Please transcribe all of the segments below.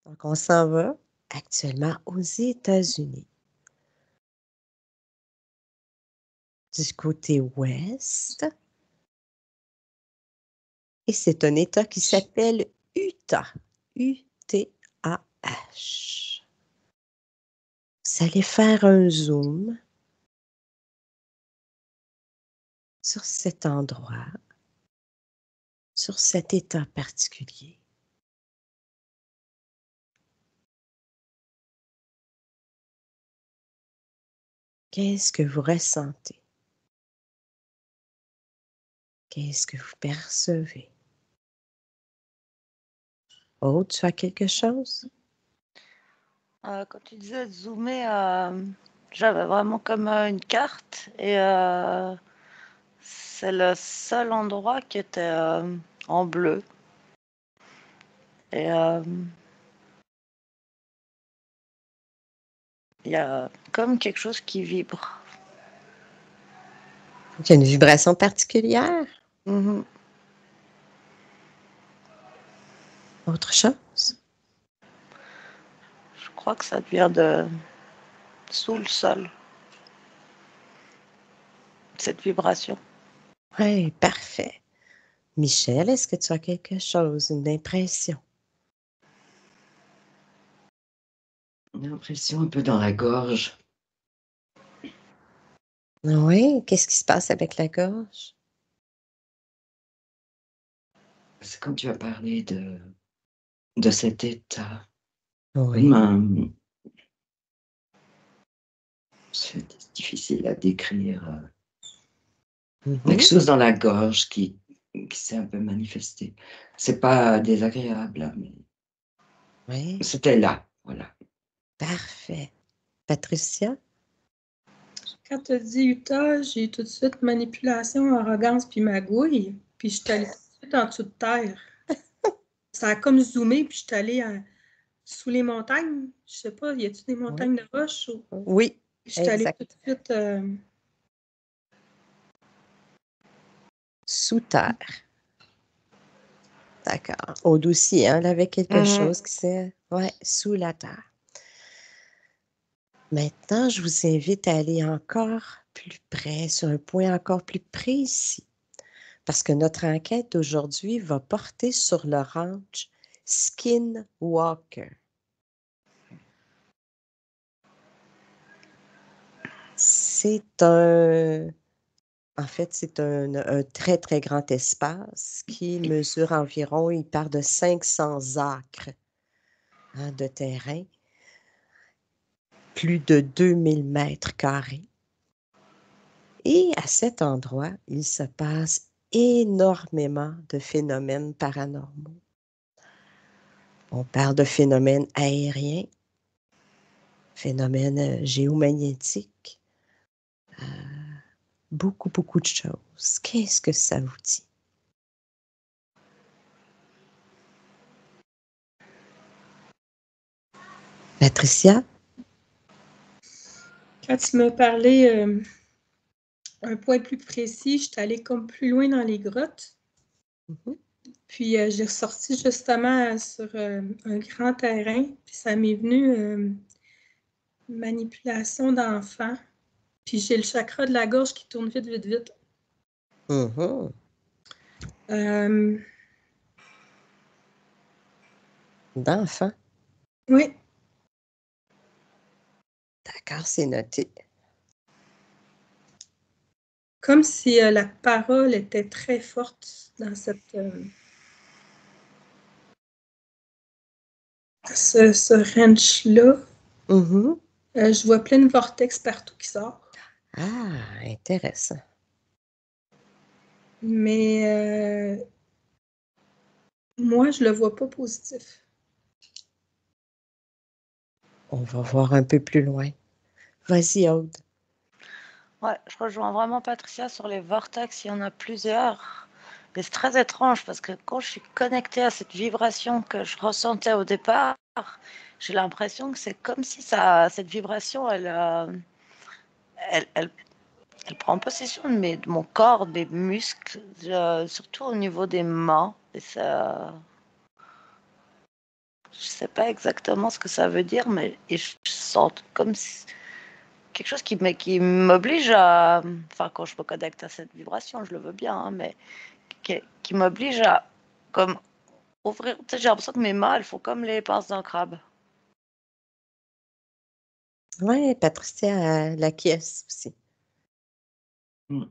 Donc, on s'en va actuellement aux États-Unis. Du côté ouest. Et c'est un État qui s'appelle Utah. U-T-A-H. Vous allez faire un zoom sur cet endroit, sur cet État particulier. Qu'est-ce que vous ressentez? Qu'est-ce que vous percevez? Oh, tu as quelque chose? Quand tu disais de zoomer, j'avais vraiment comme une carte et c'est le seul endroit qui était en bleu. Et il y a comme quelque chose qui vibre. Il y a une vibration particulière? Mm-hmm. Autre chose? Je crois que ça vient de sous le sol, cette vibration. Oui, parfait. Michel, est-ce que tu as quelque chose, une impression? Une impression un peu dans la gorge. Oui, qu'est-ce qui se passe avec la gorge? C'est quand tu as parlé de cet état. Oui. C'est difficile à décrire. Mhm. Quelque chose dans la gorge qui s'est un peu manifesté. C'est pas désagréable, mais Oui, c'était là, voilà. parfait. Patricia? Quand tu as dit Utah, j'ai tout de suite manipulation, arrogance puis magouille. Puis je suis allée tout de suite en dessous de terre. Ça a comme zoomé, puis je suis allée sous les montagnes. Je sais pas, y a-t-il des montagnes de roches? Oui, Je suis allée exact. tout de suite. Sous terre. D'accord. Aude aussi, hein, elle avait quelque chose qui s'est... Oui, sous la terre. Maintenant, je vous invite à aller encore plus près, sur un point encore plus précis. Parce que notre enquête d'aujourd'hui va porter sur le ranch Skinwalker. C'est un très, très grand espace qui mesure environ, il part de 500 acres de terrain, plus de 2000 mètres carrés. Et à cet endroit, il se passe énormément de phénomènes paranormaux. On parle de phénomènes aériens, phénomènes géomagnétiques, beaucoup, beaucoup de choses. Qu'est-ce que ça vous dit? Patricia? Quand tu m'as parlé un point plus précis, je suis allée comme plus loin dans les grottes. Mm-hmm. Puis j'ai ressorti justement sur un grand terrain. Puis ça m'est venu manipulation d'enfant. Puis j'ai le chakra de la gorge qui tourne vite, vite, vite. Mm-hmm. D'enfants? Oui. D'accord, c'est noté. Comme si la parole était très forte dans cette ce ranch-là. Mm-hmm. Je vois plein de vortex partout qui sortent. Ah, intéressant. Mais moi, je le vois pas positif. On va voir un peu plus loin. Vas-y, Aude. Ouais, je rejoins vraiment Patricia sur les vortex, il y en a plusieurs. Et c'est très étrange parce que quand je suis connectée à cette vibration que je ressentais au départ, j'ai l'impression que c'est comme si cette vibration, elle prend possession de mon corps, des muscles, surtout au niveau des mains. Et ça, Je sais pas exactement ce que ça veut dire, mais je sens comme quelque chose qui m'oblige à... Enfin, quand je me connecte à cette vibration, je le veux bien, hein, mais qui m'oblige à comme ouvrir... Tu sais, j'ai l'impression que mes mains, elles font comme les pinces d'un crabe. Oui, Patricia, la caisse aussi. Mm.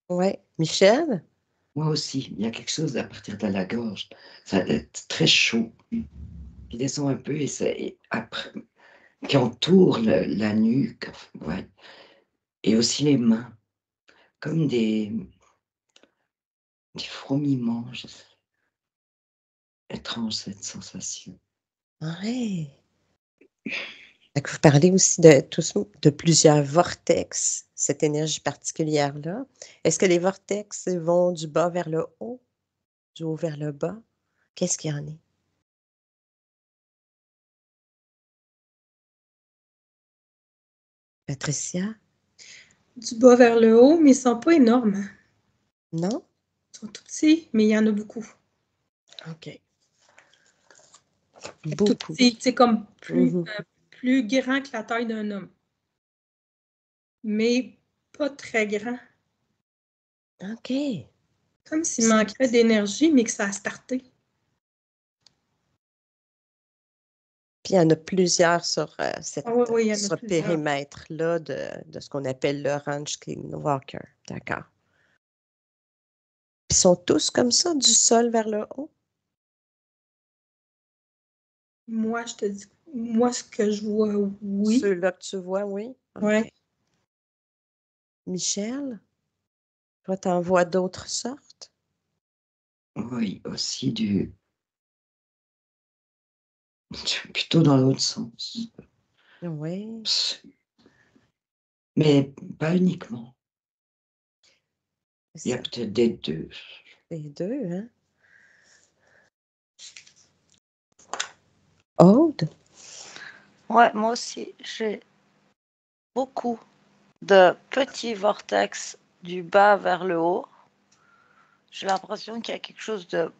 Oui. Michel? Moi aussi, il y a quelque chose à partir de la gorge. Ça est très chaud. Qui descend un peu et après, qui entoure la nuque. Ouais. Et aussi les mains, comme des fourmillements. Étrange cette sensation. Oui. Vous parlez aussi de plusieurs vortex, cette énergie particulière-là. Est-ce que les vortex vont du bas vers le haut, du haut vers le bas? Qu'est-ce qu'il y en est? Patricia? Du bas vers le haut, mais ils sont pas énormes. Non? Ils sont tout petits, mais il y en a beaucoup. OK. Tout Beaucoup. petit, c'est comme Mhm. plus grand que la taille d'un homme. Mais pas très grand. OK. Comme s'il manquerait d'énergie, mais que ça a starté. Puis il y en a plusieurs sur Oui, il y en a ce plusieurs. périmètre-là de ce qu'on appelle l'Orange Skinwalker. D'accord. Ils sont tous comme ça, du sol vers le haut? Moi, je te dis, moi, ce que je vois, oui. Ceux-là que tu vois, oui? OK. Ouais. Michel, toi, t'en vois d'autres sortes? Oui, aussi plutôt dans l'autre sens. Oui. Mais pas uniquement. Il y a Ça, peut-être des deux. les deux, hein? Aude? Ouais, moi aussi, j'ai beaucoup de petits vortex du bas vers le haut. J'ai l'impression qu'il y a quelque chose de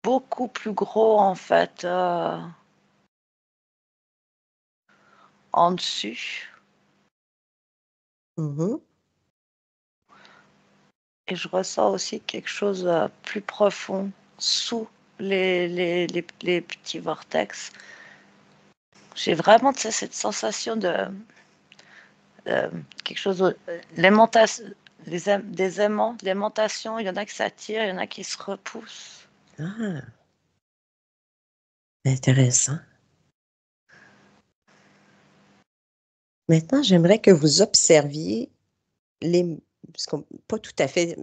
beaucoup plus gros, en fait, en dessus. Mhm. Et je ressens aussi quelque chose de plus profond sous les petits vortex. J'ai vraiment, tu sais, cette sensation de quelque chose, des aimants, de l'aimantation. Il y en a qui s'attirent, il y en a qui se repoussent. Ah, intéressant. Maintenant, j'aimerais que vous observiez pas tout à fait,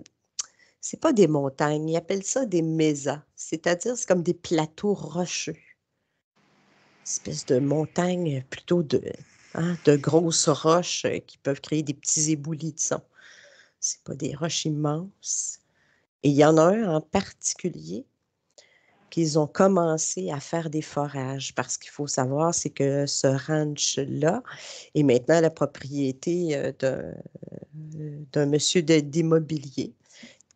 c'est pas des montagnes, ils appellent ça des mésas, c'est-à-dire c'est comme des plateaux rocheux, espèce de montagnes plutôt de grosses roches qui peuvent créer des petits éboulis de son. C'est pas des roches immenses. Et il y en a un en particulier qu'ils ont commencé à faire des forages parce qu'il faut savoir, c'est que ce ranch-là est maintenant la propriété d'un monsieur d'immobilier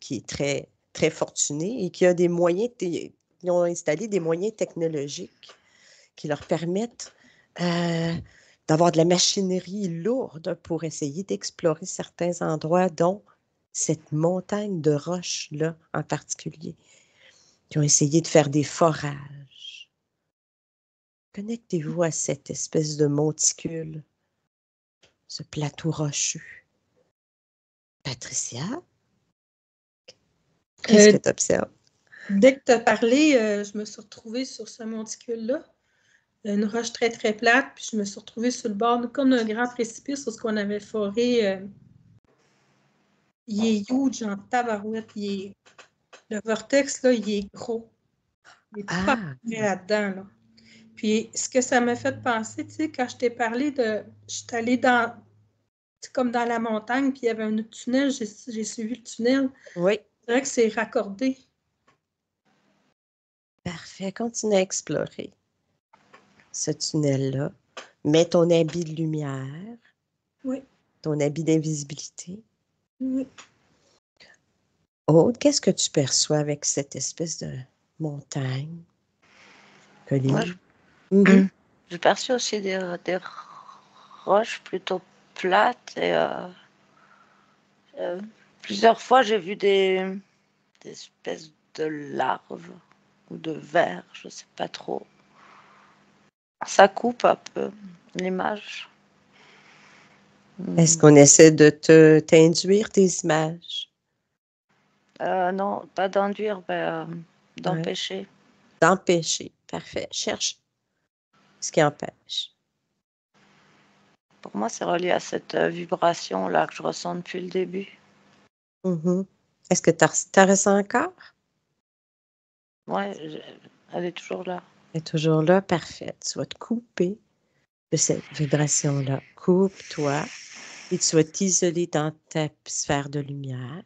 qui est très, très fortuné et qui a des moyens, ils ont installé des moyens technologiques qui leur permettent euh, d'avoir de la machinerie lourde pour essayer d'explorer certains endroits, dont cette montagne de roches-là en particulier, qui ont essayé de faire des forages. Connectez-vous à cette espèce de monticule, ce plateau rocheux. Patricia, qu'est-ce que tu observes? Dès que tu as parlé, je me suis retrouvée sur ce monticule-là. Une roche très, très plate, puis je me suis retrouvée sur le bord comme d'un grand précipice sur ce qu'on avait foré. Il est huge en tabarouette. Le vortex, là, il est gros. Il est tout Ah, là-dedans, là. Puis, ce que ça m'a fait penser, tu sais, quand je t'ai parlé de... Je suis allée comme dans la montagne, puis il y avait un autre tunnel, j'ai suivi le tunnel. oui, C'est vrai que c'est raccordé. parfait. Continue à explorer ce tunnel-là. Mets ton habit de lumière, Oui, ton habit d'invisibilité. oui. Aude, qu'est-ce que tu perçois avec cette espèce de montagne? Moi, colline. Mhm. j'ai perçu aussi des roches plutôt plates et plusieurs fois j'ai vu des espèces de larves ou de vers, je sais pas trop. Ça coupe un peu l'image. Est-ce qu'on essaie de t'induire des images? Non, pas d'induire, mais Ouais. d'empêcher. D'empêcher. Parfait. Cherche ce qui empêche. Pour moi, c'est relié à cette vibration-là que je ressens depuis le début. Mhm. Est-ce que tu ressens encore? Ouais, elle est toujours là. Elle est toujours là. Parfait. Tu vas te couper de cette vibration-là. Coupe-toi et tu vas t'isoler dans ta sphère de lumière.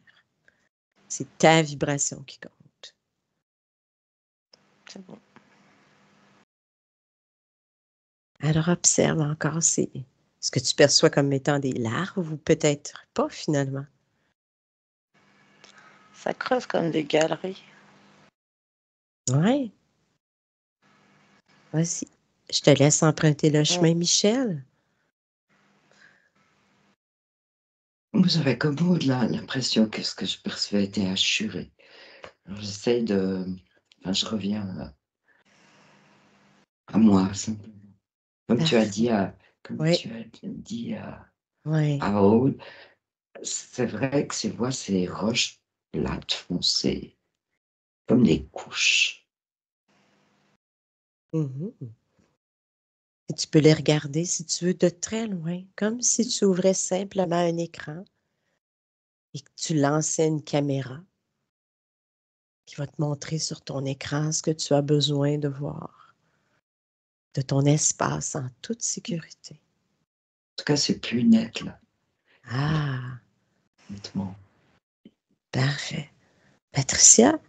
C'est ta vibration qui compte. C'est bon. Alors, observe encore ce que tu perçois comme étant des larves ou peut-être pas finalement. Ça creuse comme des galeries. Oui. Vas-y. Je te laisse emprunter le chemin, Michel. Moi, j'avais comme l'impression que ce que je percevais était assuré. Alors, j'essaie de... Enfin, je reviens à moi, simplement. Comme tu as dit Parfait. Oui, oui. à Aude, c'est vrai que ces voix, ces roches plates foncées, comme des couches. Mhm. Et tu peux les regarder si tu veux de très loin, comme si tu ouvrais simplement un écran et que tu lançais une caméra qui va te montrer sur ton écran ce que tu as besoin de voir, de ton espace en toute sécurité. En tout cas, c'est plus net, là, Ah, nettement. parfait. Patricia,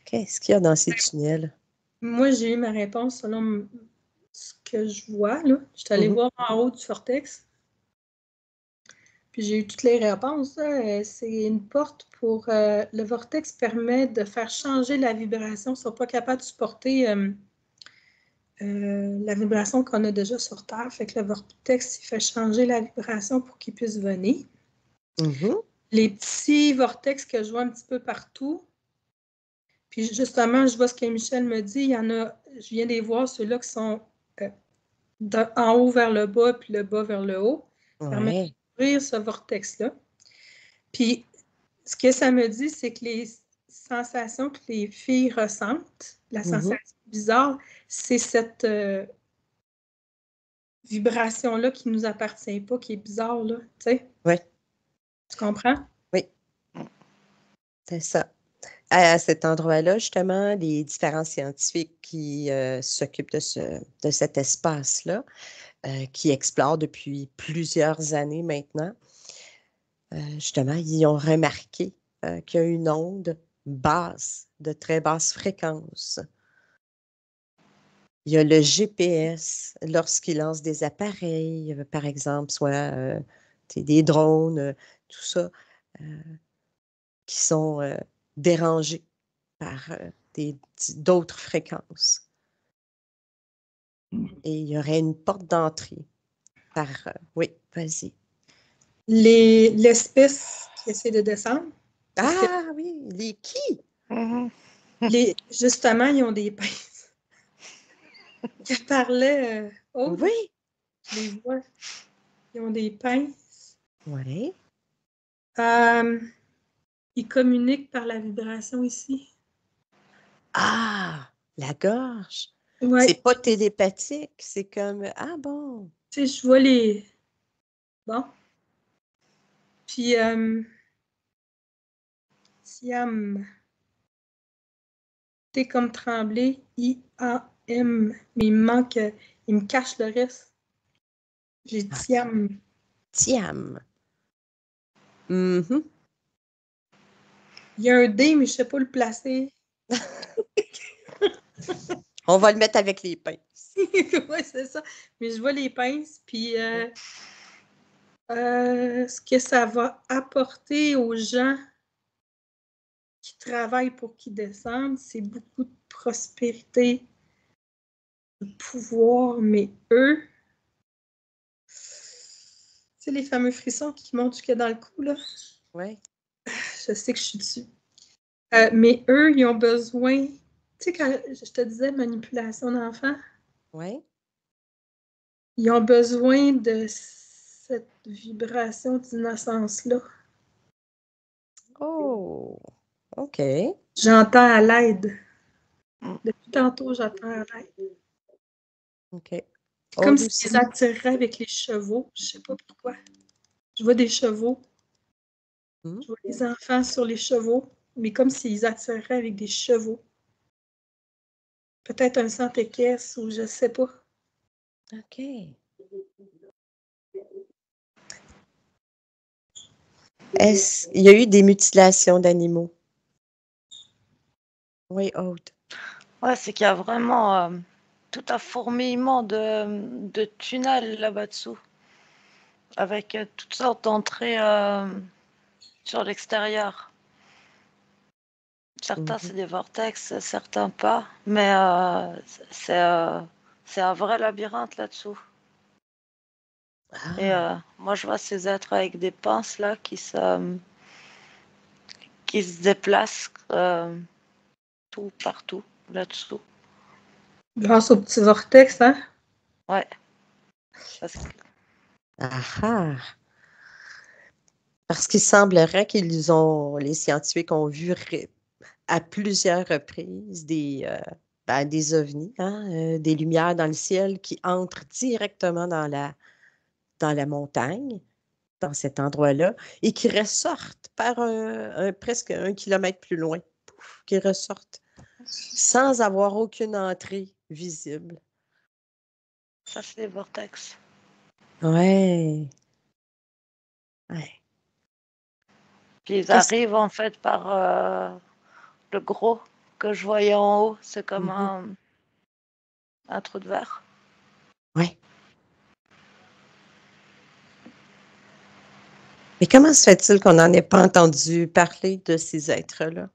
qu'est-ce qu'il y a dans ces tunnels? Moi, j'ai eu ma réponse selon ce que je vois, là. Je suis allée Mhm. voir en haut du vortex. Puis j'ai eu toutes les réponses, là. C'est une porte pour... le vortex permet de faire changer la vibration. Ils ne sont pas capables de supporter la vibration qu'on a déjà sur Terre. Fait que le vortex, il fait changer la vibration pour qu'il puisse venir. Mhm. Les petits vortex que je vois un petit peu partout, puis justement, je vois ce que Michel me dit, il y en a, je viens de les voir, ceux-là qui sont en haut vers le bas, puis le bas vers le haut. Ça permet Ouais. d'ouvrir ce vortex-là. Puis, ce que ça me dit, c'est que les sensations que les filles ressentent, la Mhm. sensation bizarre, c'est cette vibration-là qui ne nous appartient pas, qui est bizarre, là, tu sais. Oui, Tu comprends? oui, c'est ça. À cet endroit-là, justement, les différents scientifiques qui s'occupent de cet espace-là, qui explorent depuis plusieurs années maintenant, justement, ils ont remarqué qu'il y a une onde basse, de très basse fréquence. Il y a le GPS lorsqu'il lance des appareils, par exemple, soit des drones, tout ça, euh, qui sont dérangés par d'autres fréquences. Et il y aurait une porte d'entrée par... oui, vas-y. L'espèce qui essaie de descendre, parce que Ah oui, les qui? justement, ils ont des pinces. Elle parlait, Aude, Oui, je les vois. Ils ont des pinces. oui. Ils communiquent par la vibration ici. Ah, la gorge. Ouais, C'est pas télépathique, c'est comme, ah bon. tu sais, je vois les... Bon. Puis, Siam, T comme tremblé, I-A-M. Mais il me manque, il me cache le reste. J'ai Ah, Siam. Tiam. Mhm. Il y a un D, mais je ne sais pas le placer. On va le mettre avec les pinces. Oui, c'est ça. Mais je vois les pinces, puis ce que ça va apporter aux gens qui travaillent pour qu'ils descendent, c'est beaucoup de prospérité, le pouvoir, mais eux, c'est les fameux frissons qui montent jusque dans le cou, là. Oui. Je sais que je suis dessus. Mais eux, ils ont besoin... Tu sais, quand je te disais manipulation d'enfants, Oui. ils ont besoin de cette vibration d'innocence-là. Oh, OK. J'entends à l'aide. Depuis tantôt, j'entends à l'aide. OK. Comme Aude si aussi. ils attiraient avec les chevaux. Je sais pas pourquoi. Je vois des chevaux. Hmm. Je vois les enfants sur les chevaux, mais comme s'ils attiraient avec des chevaux. Peut-être un centéquesse ou je sais pas. OK. Est-ce il y a eu des mutilations d'animaux? Oui, Aude. Ouais, c'est qu'il y a vraiment tout un fourmillement de tunnels là-bas dessous, avec toutes sortes d'entrées sur l'extérieur. Certains, Mhm. c'est des vortex, certains pas, mais c'est un vrai labyrinthe là-dessous. Et Ah, moi, je vois ces êtres avec des pinces là qui se déplacent tout partout là-dessous. Grâce aux petits vortex, hein? Ouais, parce que ah, ah. Parce qu'il semblerait les scientifiques ont vu à plusieurs reprises des ovnis, hein, des lumières dans le ciel qui entrent directement dans la montagne, dans cet endroit-là, et qui ressortent par presque 1 kilomètre plus loin, pouf, qui ressortent sans avoir aucune entrée visible. ça, c'est des vortex. Ouais. Ouais. Puis ils Qu'est-ce arrivent en fait par le gros que je voyais en haut. C'est comme Mhm. un trou de verre. Ouais. Mais comment se fait-il qu'on n'en ait pas entendu parler de ces êtres-là?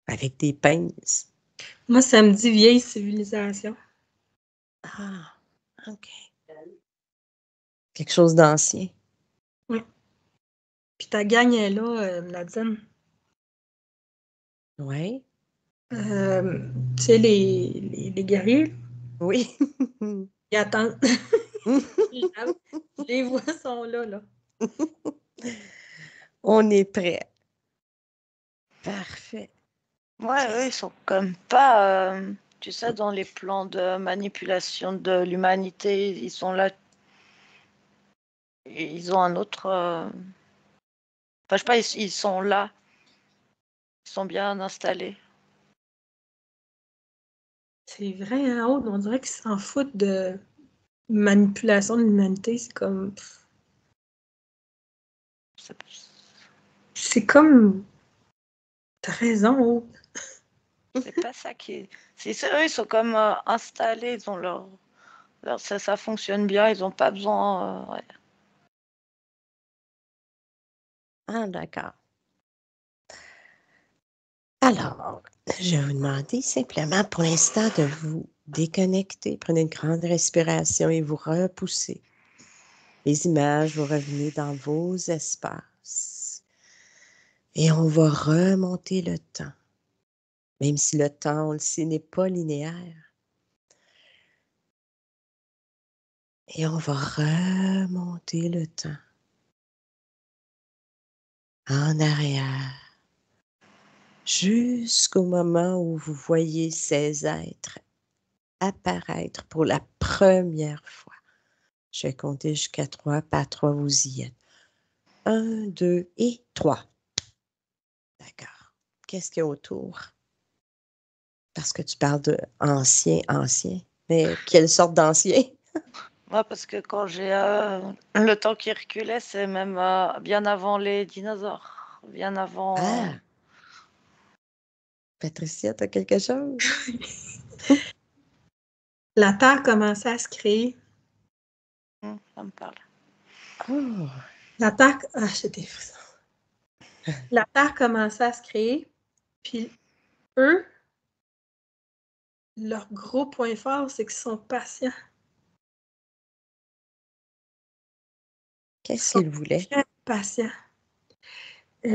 Avec des pinces. Moi, ça me dit vieille civilisation. Ah, OK. Quelque chose d'ancien. Oui. Puis ta gang est là, Nadine. Oui. Tu sais, les guerriers, Oui. ils attendent. Je les vois, sont là, là. On est prêt. Parfait. Ouais, eux, ils Qu'est-ce- sont comme pas, tu sais, dans les plans de manipulation de l'humanité. Ils sont là. Ils ont un autre. Enfin, je sais pas, ils sont là. Ils sont bien installés. C'est vrai, hein, Aude, on dirait qu'ils s'en foutent de manipulation de l'humanité. C'est comme... C'est C'est comme... T'as raison, Aude. c'est pas ça qui. Eux, ils sont comme installés. Ils ont ça fonctionne bien. Ils ont pas besoin. Ouais. Ah, d'accord. Alors, je vais vous demander simplement pour l'instant de vous déconnecter. Prenez une grande respiration et vous repoussez les images. Vous revenez dans vos espaces. Et on va remonter le temps. Même si le temps, on le sait, n'est pas linéaire. Et on va remonter le temps en arrière jusqu'au moment où vous voyez ces êtres apparaître pour la première fois. Je vais compter jusqu'à 3. Pas 3, vous y êtes. 1, 2 et 3. D'accord. Qu'est-ce qu'il y a autour? Parce que tu parles de ancien. Mais quelle sorte d'ancien? Ouais, parce que quand j'ai le temps qui reculait, c'est même bien avant les dinosaures. Bien avant. Ah, Patricia, t'as quelque chose? La Terre commençait à se créer. Ça me parle. Oh, La Terre... Ah, j'ai des frissons. La Terre commençait à se créer, puis eux, leur gros point fort, c'est qu'ils sont patients. Qu'est-ce qu'ils voulaient? Très patients. Ça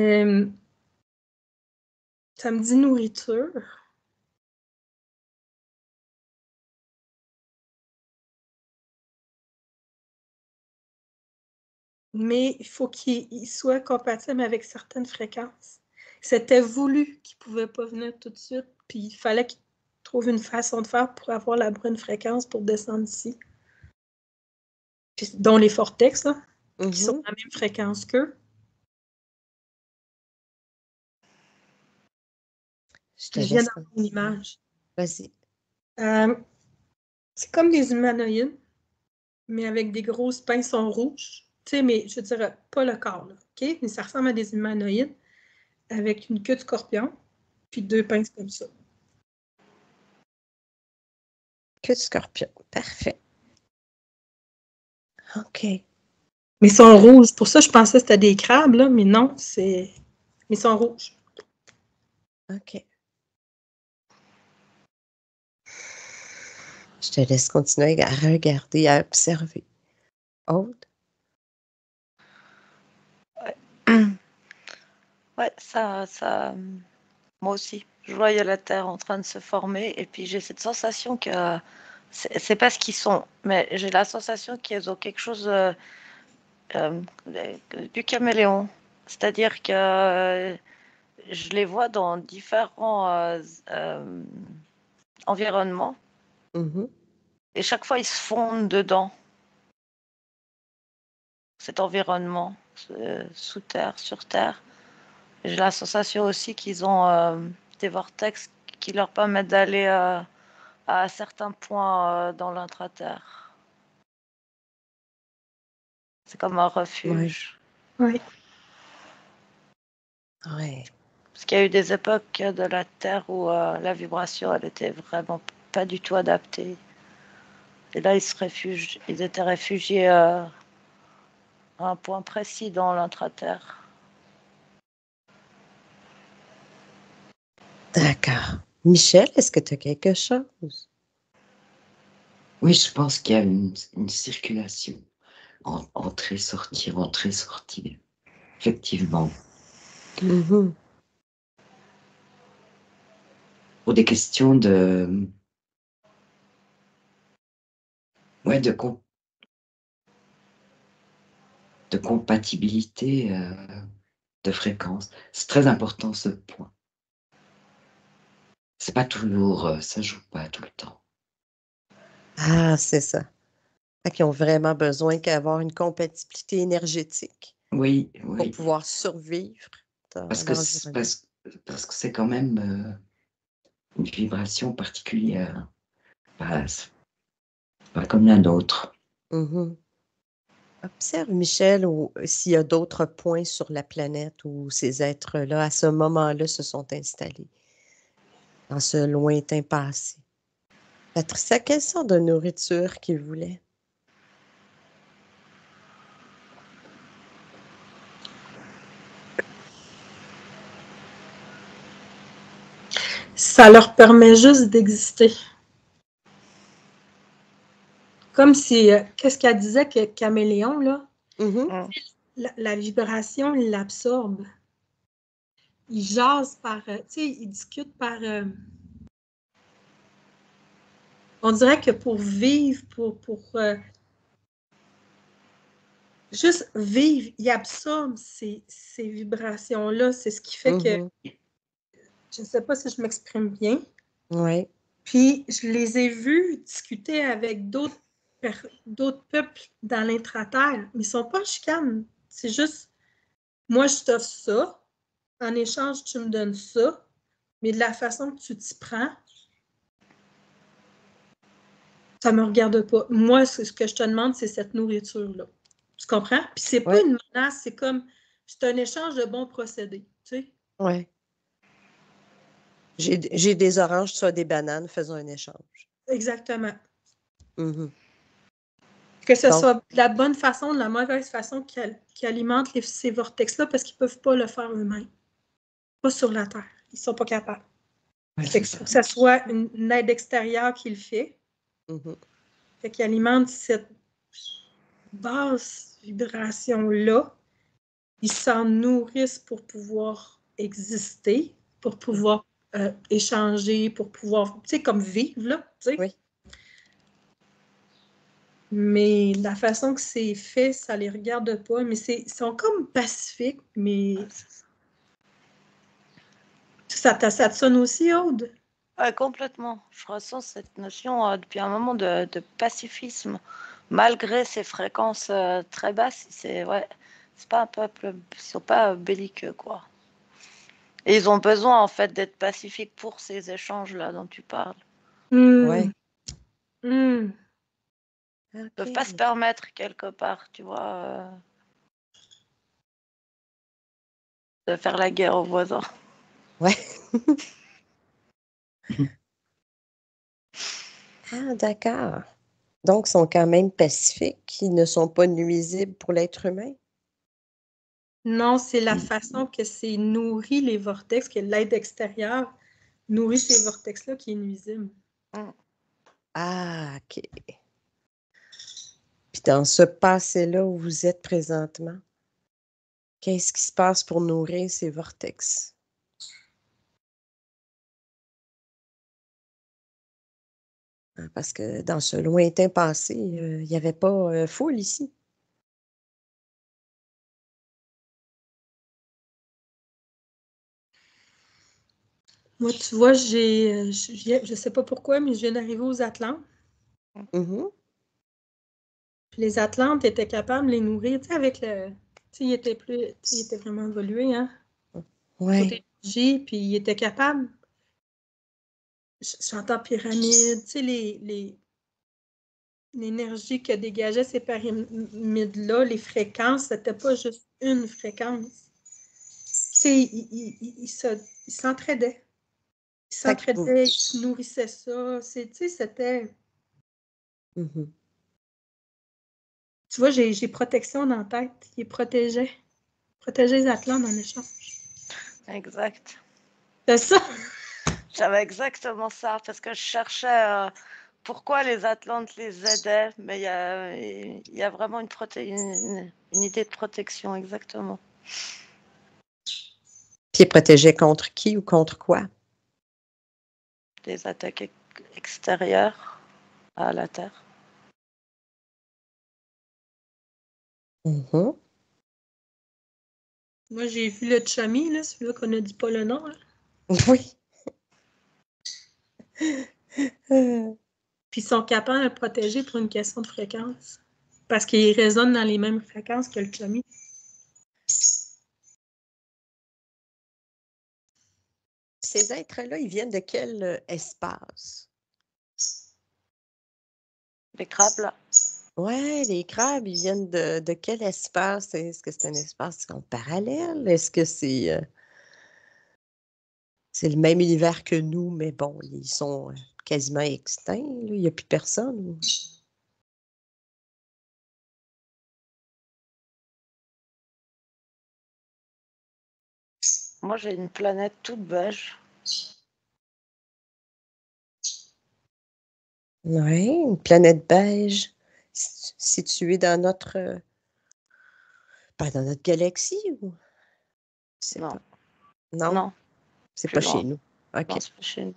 me dit nourriture. Mais il faut qu'il soit compatible avec certaines fréquences. C'était voulu qu'il ne pouvait pas venir tout de suite, puis il fallait qu'il trouve une façon de faire pour avoir la bonne fréquence pour descendre ici. Puis, dont les vortex, là, qui sont à la même fréquence qu'eux. Je viens d'avoir une image. Vas-y. C'est comme des humanoïdes, mais avec des grosses pinsons rouges. Tu sais, mais je dirais pas le corps, là, OK? Mais ça ressemble à des humanoïdes avec une queue de scorpion, puis 2 pinces comme ça. Queue de scorpion. Parfait. OK. Mais ils sont rouges. Pour ça, je pensais que c'était des crabes, là, mais non, c'est... Mais ils sont rouges. OK. Je te laisse continuer à regarder, à observer. Aude? Ouais, ça, moi aussi. Je voyais la Terre en train de se former et puis j'ai cette sensation que c'est pas ce qu'ils sont, mais j'ai la sensation qu'ils ont quelque chose du caméléon. C'est-à-dire que je les vois dans différents environnements et chaque fois ils se fondent dedans cet environnement sous terre, sur terre. J'ai la sensation aussi qu'ils ont des vortex qui leur permettent d'aller à certains points dans l'intraterre. C'est comme un refuge. Oui. Oui. Parce qu'il y a eu des époques de la Terre où la vibration, elle était vraiment pas du tout adaptée. Et là, ils étaient réfugiés à un point précis dans l'intraterre. D'accord. Michel, est-ce que tu as quelque chose? Oui, je pense qu'il y a une circulation. Entrée-sortie, entrée-sortie. Effectivement. Pour des questions de... Ouais, de compatibilité de fréquence. C'est très important ce point. C'est pas toujours, ça joue pas tout le temps. Ah, c'est ça. Fait qu'ils ont vraiment besoin d'avoir une compatibilité énergétique Oui, pour oui. pouvoir survivre dans Parce que c'est quand même une vibration particulière. C'est pas comme la nôtre. Observe, Michel, ou s'il y a d'autres points sur la planète où ces êtres-là, à ce moment-là, se sont installés, dans ce lointain passé. Patricia, quelle sorte de nourriture qu'ils voulaient? Ça leur permet juste d'exister. Comme si, qu'est-ce qu'elle disait que caméléon, là? La vibration, il l'absorbe. Il jase par, tu sais, il discute par... on dirait que pour vivre, pour juste vivre, il absorbe ces vibrations-là. C'est ce qui fait que, je ne sais pas si je m'exprime bien. Oui. Puis, je les ai vus discuter avec d'autres peuples dans l'intraterre, mais ils ne sont pas en chicane. C'est juste, moi, je t'offre ça. En échange, tu me donnes ça. Mais de la façon que tu t'y prends, ça ne me regarde pas. Moi, ce que je te demande, c'est cette nourriture-là. Tu comprends? Puis, c'est pas une menace, c'est comme, c'est un échange de bons procédés. Tu sais? Oui. J'ai des oranges, tu as des bananes, faisons un échange. Exactement. Que ce soit de la bonne façon, de la mauvaise façon qui alimente ces vortex-là parce qu'ils ne peuvent pas le faire eux-mêmes. Pas sur la Terre. Ils ne sont pas capables. Ouais, Fait c'est que ça. faut que ça soit une aide extérieure qui le fait. Mhm. Fait qu'il alimente cette basse vibration-là. Ils s'en nourrissent pour pouvoir exister, pour pouvoir échanger, pour pouvoir, tu sais, comme vivre, là, tu sais. Oui. Mais la façon que c'est fait, ça les regarde pas. Mais ils sont comme pacifiques, mais ça te sonne aussi, Aude? Ouais, complètement. Je ressens cette notion depuis un moment de pacifisme, malgré ces fréquences très basses. C'est pas un peuple, ils sont pas belliqueux, quoi. Et ils ont besoin en fait d'être pacifiques pour ces échanges-là dont tu parles. Ouais. Ils Peuvent pas se OK. permettre quelque part, tu vois, de faire la guerre aux voisins. Ouais. Ah, d'accord. Donc, ils sont quand même pacifiques. Ils ne sont pas nuisibles pour l'être humain. Non, c'est la façon que c'est nourri les vortex, que l'aide extérieure nourrit ces vortex-là qui est nuisible. Ah, OK. Puis dans ce passé-là où vous êtes présentement, qu'est-ce qui se passe pour nourrir ces vortex? Parce que dans ce lointain passé, il n'y avait pas foule ici. Moi, tu vois, je sais pas pourquoi, mais je viens d'arriver aux Atlantes. Mhm. Puis les Atlantes étaient capables de les nourrir, tu sais, avec le. Tu sais, ils étaient vraiment évolués, hein, côté Ouais. énergie, puis ils étaient capables. J'entends pyramide, tu sais, l'énergie que dégageaient ces pyramides-là, les fréquences, c'était pas juste une fréquence. Tu sais, ils s'entraidaient. Ils Fait que vous. s'entraidaient, ils se nourrissaient ça. Tu sais, c'était. Mhm. Tu vois, j'ai protection dans la tête. Ils protégeaient. Protégeaient les Atlantes en échange. Exact. C'est ça? J'avais exactement ça, parce que je cherchais pourquoi les Atlantes les aidaient, mais il y a vraiment une idée de protection, exactement. Puis protégé contre qui ou contre quoi? Des attaques extérieures à la Terre. Mhm. Moi, j'ai vu le Chami, là, celui-là qu'on ne dit pas le nom. Là. Oui. Euh, Puis ils sont capables de le protéger pour une question de fréquence. Parce qu'ils résonnent dans les mêmes fréquences que le Chami. Ces êtres-là, ils viennent de quel espace? Les crabes, là. Ouais, les crabes, ils viennent de quel espace? Est-ce que c'est un espace comme parallèle? Est-ce que c'est le même univers que nous, mais bon, ils sont quasiment extincts, là, il n'y a plus personne. Moi, j'ai une planète toute beige. Oui, une planète beige située dans pas dans notre galaxie ou? Je sais Non, pas. Non, non, c'est plus pas chez loin. nous. Non, OK. c'est pas chez nous.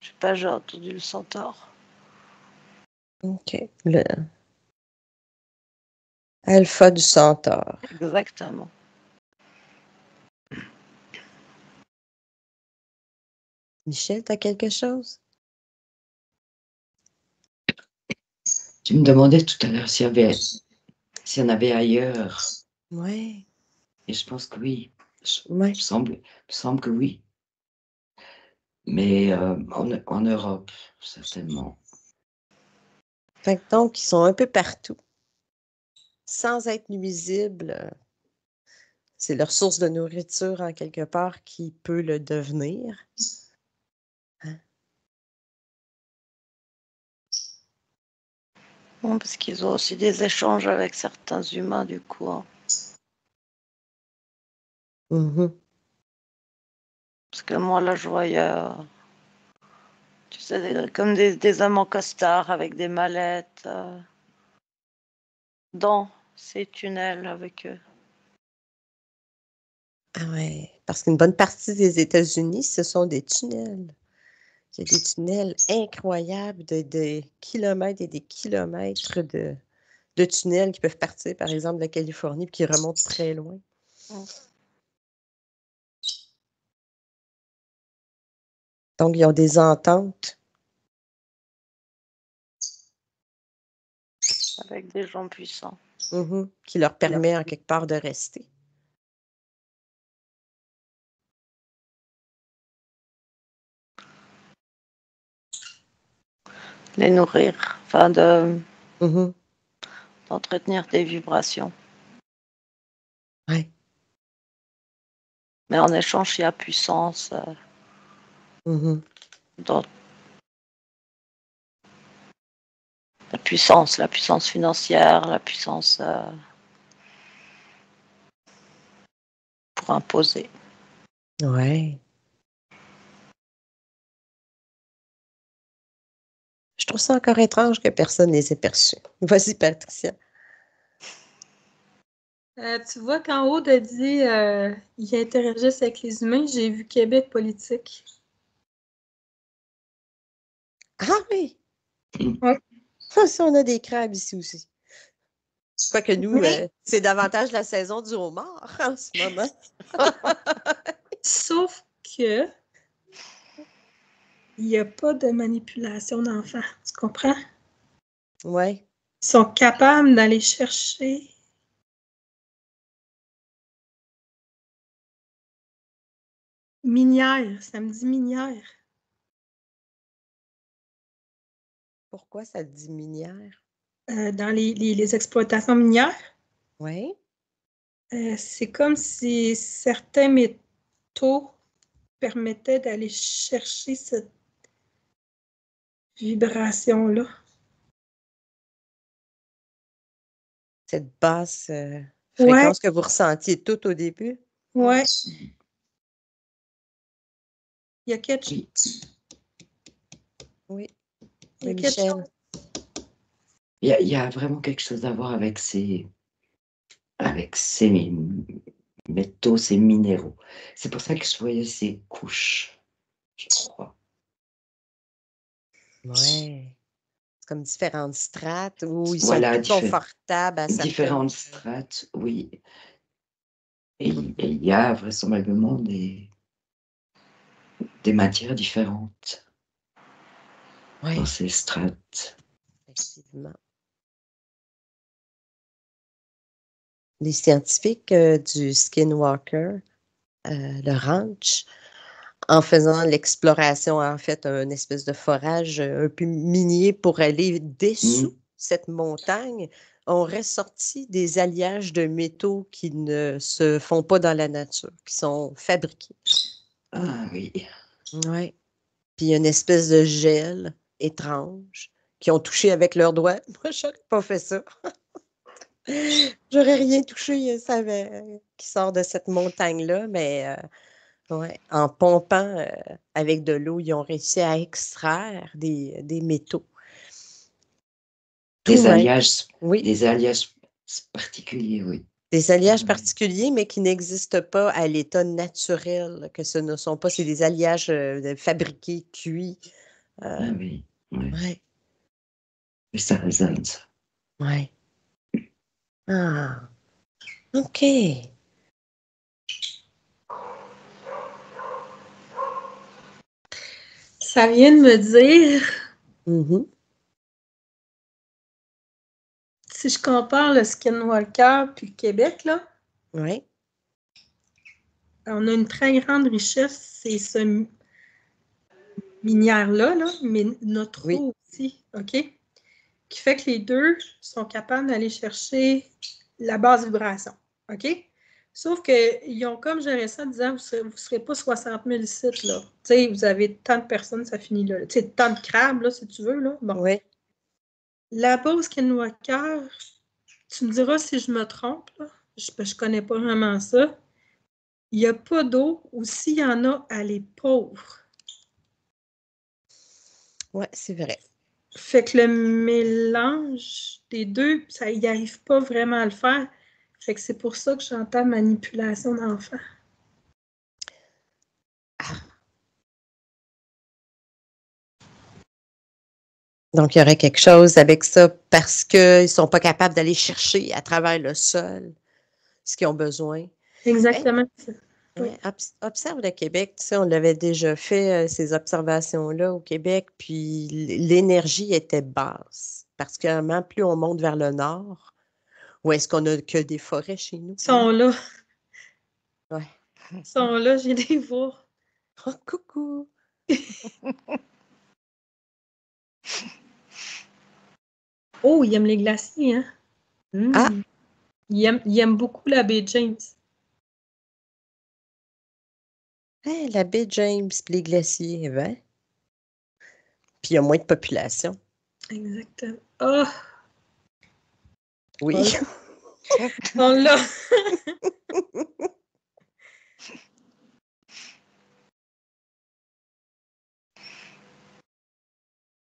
Je sais pas, j'ai entendu le centaure. OK. Le alpha du centaure. Exactement. Michel, t'as quelque chose? Tu me demandais tout à l'heure s'il y en avait ailleurs. Oui. Et je pense que oui. Ouais. Il me semble que oui. Mais en Europe, certainement. Fait que donc, ils sont un peu partout. Sans être nuisibles, c'est leur source de nourriture en quelque part qui peut le devenir. Hein? Bon, parce qu'ils ont aussi des échanges avec certains humains, du coup. Hein. Mhm. Parce que moi, là, je voyais, tu sais, comme des hommes en costard avec des mallettes dans ces tunnels avec eux. Ah ouais, parce qu'une bonne partie des États-Unis, ce sont des tunnels. Il y a des tunnels incroyables de kilomètres et des kilomètres de tunnels qui peuvent partir, par exemple, de la Californie puis qui remontent très loin. Donc, ils ont des ententes. Avec des gens puissants. Qui leur permet en quelque part de rester. Les nourrir, enfin d'entretenir des vibrations. Ouais. Mais en échange, il y a puissance. Dans la puissance financière, la puissance pour imposer. Ouais. Je trouve ça encore étrange que personne ne les ait perçus. Vas-y, Patricia. Tu vois, quand Aude a dit ils interagissent avec les humains, j'ai vu Québec politique. Ah oui! Ouais. Ça, on a des crabes ici aussi. Pas que nous, c'est davantage la saison du homard en ce moment. Sauf que il n'y a pas de manipulation d'enfants. Tu comprends? Oui. Ils sont capables d'aller chercher minière. Ça me dit minière. Pourquoi ça te dit minière? Dans les exploitations minières, Oui. c'est comme si certains métaux permettaient d'aller chercher cette vibration-là. Cette basse Ouais, fréquence que vous ressentiez tout au début? ouais. Il y a quelque chose. Oui. Il y a quelque Michel. chose. Il y a vraiment quelque chose à voir avec ces métaux, ces minéraux. C'est pour ça que je voyais ces couches, je crois. Oui. C'est comme différentes strates où ils sont Voilà, plus confortables à certaines... différentes strates, oui. Et il y a vraisemblablement des matières différentes dans ces strates. Effectivement. Les scientifiques du Skinwalker, le ranch, en faisant l'exploration, en fait, une espèce de forage un peu minier pour aller dessous cette montagne, ont ressorti des alliages de métaux qui ne se font pas dans la nature, qui sont fabriqués. Ah oui. Oui. Puis il y a une espèce de gel étrange qui ont touché avec leurs doigts. Moi, je n'aurais pas fait ça. J'aurais rien touché, qui sort de cette montagne-là, mais ouais, en pompant avec de l'eau, ils ont réussi à extraire des métaux. Des Tout même. alliages, Oui. des alliages particuliers, oui. Des alliages particuliers, mais qui n'existent pas à l'état naturel, que ce ne sont pas, c'est des alliages fabriqués, cuits. Ah oui, oui. Ouais. Mais ça résonne, ça. Ouais. Ah, OK. Ça vient de me dire, si je compare le Skinwalker puis le Québec, là, Oui. on a une très grande richesse, c'est ce minière-là, là, mais notre eau aussi, OK? Qui fait que les deux sont capables d'aller chercher la basse vibration, OK? Sauf qu'ils ont comme géré ça en disant, vous ne serez pas 60 000 sites, là. Tu sais, vous avez tant de personnes, ça finit là. Tu sais, tant de crabes, là, si tu veux, là. Bon. Oui. Là-bas, au Skinwalker, tu me diras si je me trompe, là. Je connais pas vraiment ça. il n'y a pas d'eau, ou s'il y en a, elle est pauvre. Oui, c'est vrai. Fait que le mélange des deux, ça y arrive pas vraiment à le faire. Fait que c'est pour ça que j'entends manipulation d'enfant. Donc, il y aurait quelque chose avec ça parce qu'ils ne sont pas capables d'aller chercher à travers le sol ce qu'ils ont besoin. Exactement. Oui. Ouais, observe le Québec, tu sais, on l'avait déjà fait, ces observations-là au Québec, puis l'énergie était basse. Particulièrement, plus on monte vers le nord, où est-ce qu'on a que des forêts chez nous? Ils sont là. Ouais. Ils sont là, j'ai les voir. Oh, coucou! Oh, ils aiment les glaciers, hein? Ah! Ils aiment beaucoup la baie James. Hein, la baie James, puis les glaciers, ben. Puis il y a moins de population. Exactement. Oh! Oui. On l'a.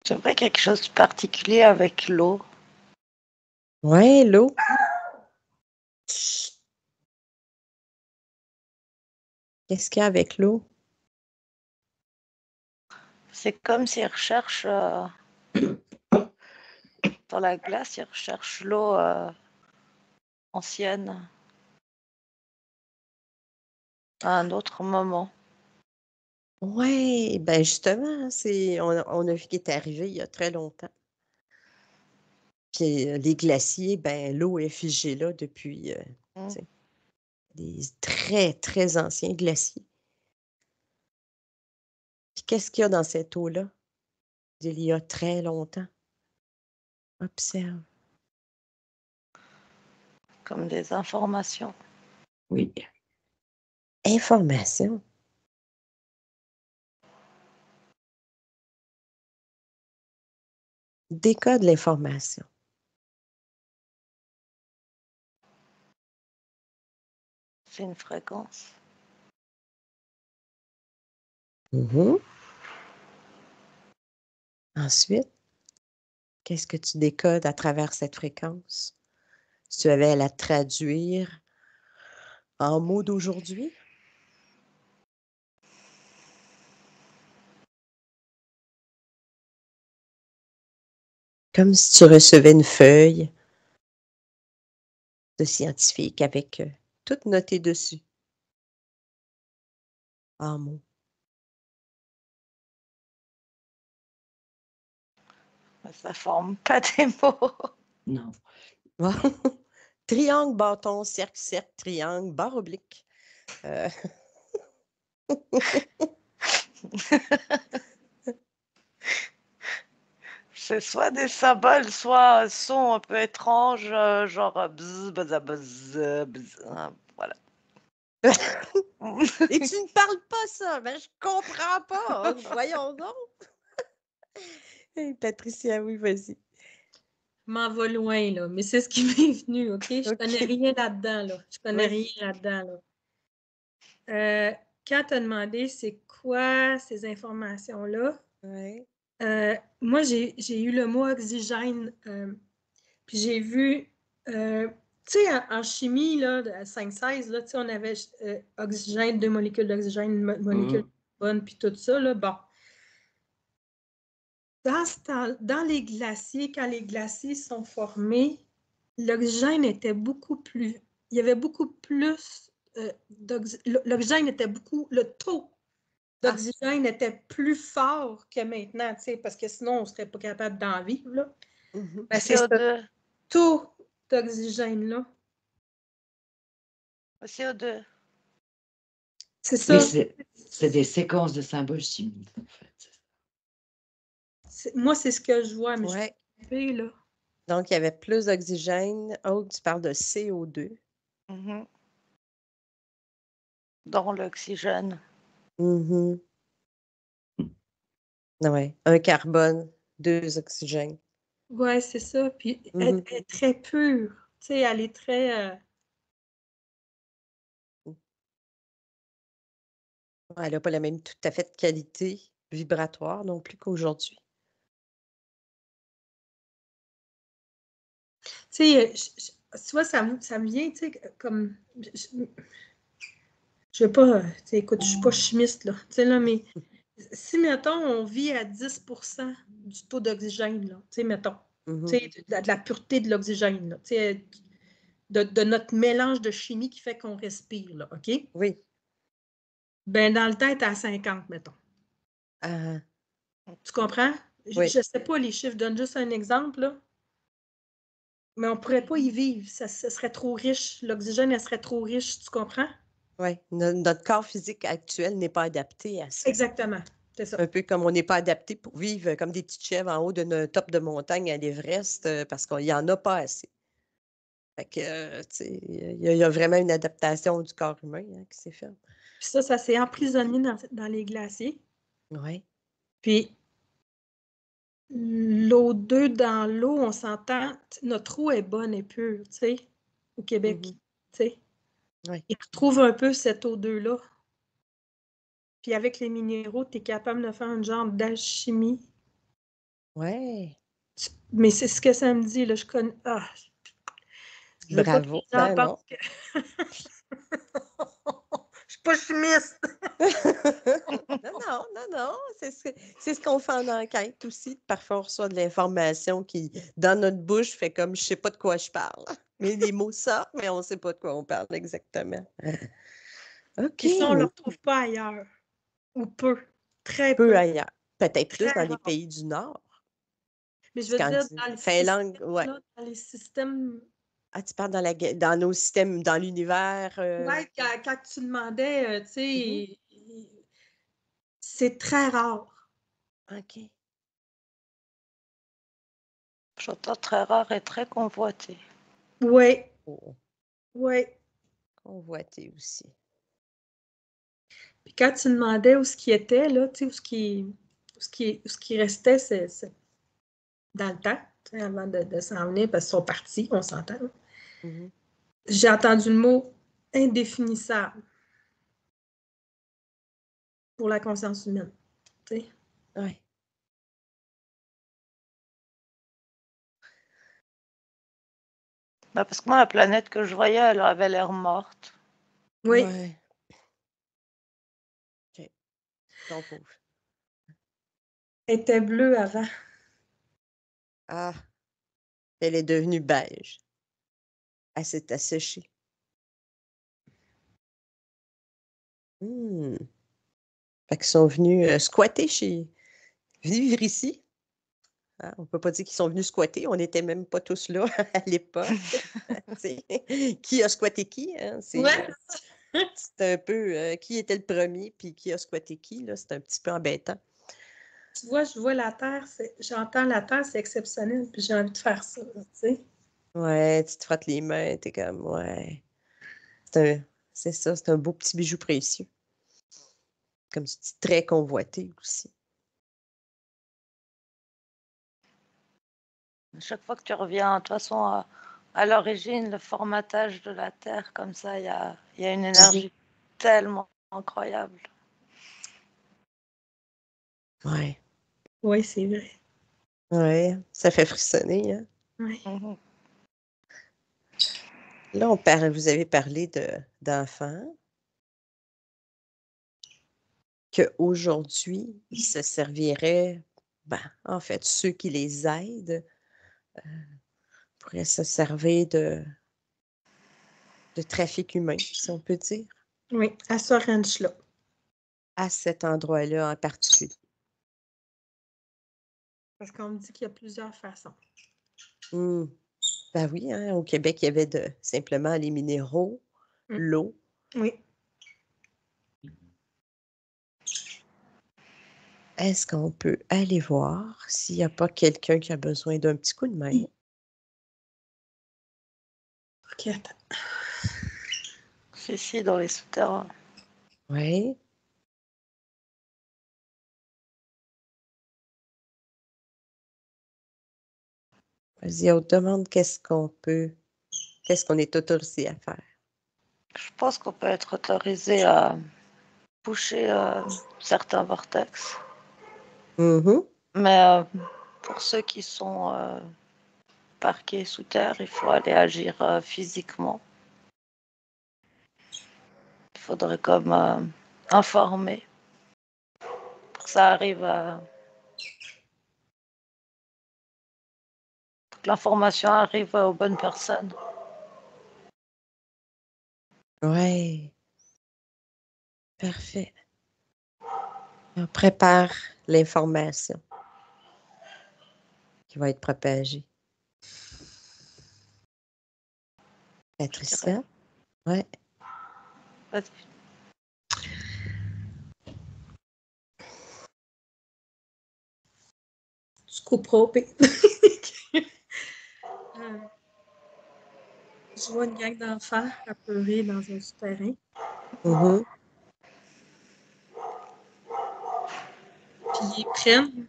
C'est vrai quelque chose de particulier avec l'eau. Ouais, l'eau. Chut. Qu'est-ce qu'il y a avec l'eau? C'est comme s'ils recherchent dans la glace, ils recherchent l'eau ancienne à un autre moment. Oui, ben justement, on a vu qu'il est arrivé il y a très longtemps. Puis les glaciers, ben l'eau est figée là depuis tu sais, des très, très anciens glaciers. Puis qu'est-ce qu'il y a dans cette eau-là? Il y a très longtemps. Observe. Comme des informations. Oui. Information. Décode l'information. C'est une fréquence. Mhm. Ensuite, qu'est-ce que tu décodes à travers cette fréquence? Si tu avais à la traduire en mots d'aujourd'hui? Comme si tu recevais une feuille de scientifique avec tout noté dessus en mots. Ça forme pas des mots. Non. Triangle, bâton, cercle, cercle, triangle, barre oblique. C'est soit des symboles, soit un son un peu étrange, genre bzz, bzz, bzz, bzz, voilà. Et tu ne parles pas ça, ben je comprends pas. Voyons donc. Hey, Patricia, oui, vas-y. Je m'en vais loin, là, mais c'est ce qui m'est venu, OK? Je OK. connais rien là-dedans, là. Je connais Vas-y. rien là-dedans, là. Quand tu as demandé c'est quoi ces informations-là, Ouais. moi, j'ai eu le mot oxygène, puis j'ai vu, tu sais, en chimie, là, à 5-16, là, tu sais, on avait oxygène, 2 molécules d'oxygène, une molécule de carbone, puis tout ça, là, bon. Dans les glaciers, quand les glaciers sont formés, l'oxygène était beaucoup plus. Il y avait beaucoup plus l'oxygène était beaucoup. Le taux d'oxygène était plus fort que maintenant, tu sais, parce que sinon, on ne serait pas capable d'en vivre, là. Mhm. Ben, c'est ce CO2. taux d'oxygène-là. CO2. C'est Oui, ça. c'est des séquences de symboles chimiques, en fait. Moi, c'est ce que je vois, mais je Ouais. suis trompée, là. Donc, il y avait plus d'oxygène. Oh, tu parles de CO2. Dans l'oxygène. Mhm. Ouais. Un carbone, 2 oxygènes. Ouais, c'est ça. Puis elle Mhm. est très pure. Tu sais, elle est très. Elle n'a pas la même tout à fait qualité vibratoire non plus qu'aujourd'hui. Tu sais, tu vois, ça me vient, tu sais, comme. Je vais pas. Tu sais, écoute, je suis pas chimiste, là. Tu sais, là, mais si, mettons, on vit à 10% du taux d'oxygène, là, tu sais, mettons, tu sais, de la pureté de l'oxygène, là, tu sais, de notre mélange de chimie qui fait qu'on respire, là, OK? Oui. Ben, dans le temps, t'es à 50, mettons. Ah, Tu comprends? Je oui. ne sais pas les chiffres, donne juste un exemple, là. Mais on ne pourrait pas y vivre. Ça serait trop riche. L'oxygène, elle serait trop riche, tu comprends? Oui. Notre corps physique actuel n'est pas adapté à ça. Exactement. C'est ça. Un peu comme on n'est pas adapté pour vivre comme des petites chèvres en haut d'un top de montagne à l'Everest parce qu'il n'y en a pas assez. Fait que, tu sais, il y a vraiment une adaptation du corps humain qui s'est faite. Puis ça s'est emprisonné dans les glaciers. Oui. Puis l'O2 dans l'eau, on s'entend, notre eau est bonne et pure, tu sais, au Québec. Tu sais. Oui. Et tu trouves un peu cette O2-là. Puis avec les minéraux, tu es capable de faire un genre d'alchimie. Oui. Mais c'est ce que ça me dit, là. Je connais. Ah, je veux pas que les Bravo. gens Ben non. pensent que. Je suis pas chimiste. Non. C'est ce qu'on fait en enquête aussi. Parfois, on reçoit de l'information qui, dans notre bouche, fait comme je sais pas de quoi je parle. Mais les mots sortent, mais on sait pas de quoi on parle exactement. OK, Puis ça, on ne le mais retrouve pas ailleurs. Ou peu. Très peu peu. ailleurs. Peut-être plus Très dans les rare. pays du Nord. Mais je veux dire, Scandinave, Finlande, ouais. dans les systèmes. Ah, tu parles dans nos systèmes, dans l'univers. Ouais, quand tu demandais, tu Mhm. sais, c'est très rare. OK. J'entends très rare et très convoité. Oui, Oh, oui. convoité aussi. Puis quand tu demandais où ce qui était, là, tu sais, où ce qui restait, c'est dans le temps, tu sais, avant de s'en venir, parce qu'ils sont partis, on s'entend. Mhm. J'ai entendu le mot indéfinissable pour la conscience humaine. Tu sais. Ouais. Bah, parce que moi, la planète que je voyais, elle avait l'air morte. Oui, Ouais. OK. Ton pauvre. elle était bleue avant. Ah, elle est devenue beige. Elle s'est asséchée. Hmm. Fait qu'ils sont venus squatter vivre ici. Hein, on ne peut pas dire qu'ils sont venus squatter. On n'était même pas tous là à l'époque. Tu sais. Qui a squatté qui? Hein? Ouais. C'est un peu qui était le premier puis qui a squatté qui, là. C'est un petit peu embêtant. Tu vois, je vois la Terre, j'entends la Terre, c'est exceptionnel, puis j'ai envie de faire ça, tu sais. Ouais, tu te frottes les mains, t'es comme, ouais. C'est c'est ça, c'est un beau petit bijou précieux. Comme tu dis, très convoité aussi. Chaque fois que tu reviens, de toute façon, à l'origine, le formatage de la Terre, comme ça, il y a une énergie tellement incroyable. Ouais, Oui, c'est vrai. ouais, ça fait frissonner, hein. Oui. Mhm. Là, vous avez parlé d'enfants qu'aujourd'hui, ils se serviraient, ben, en fait, ceux qui les aident pourraient se servir de trafic humain, si on peut dire, Oui, à ce ranch-là. à cet endroit-là en particulier. Parce qu'on me dit qu'il y a plusieurs façons. Hmm. Ben oui, hein, au Québec, il y avait simplement les minéraux, Mm. l'eau. Oui. Est-ce qu'on peut aller voir s'il n'y a pas quelqu'un qui a besoin d'un petit coup de main? OK, attends. C'est ici, dans les souterrains. Oui. Vas-y, on te demande qu'est-ce qu'on est autorisé à faire. Je pense qu'on peut être autorisé à boucher certains vortex. Mhm. Mais pour ceux qui sont parqués sous terre, il faut aller agir physiquement. Il faudrait comme informer pour que ça arrive que l'information arrive aux bonnes personnes. Ouais. Parfait. On prépare l'information qui va être propagée. Je dirais. Patricia? Ouais. Vas-y. Tu couperas au pire. Je vois une gang d'enfants apeurés dans un souterrain. Mhm. Puis ils prennent,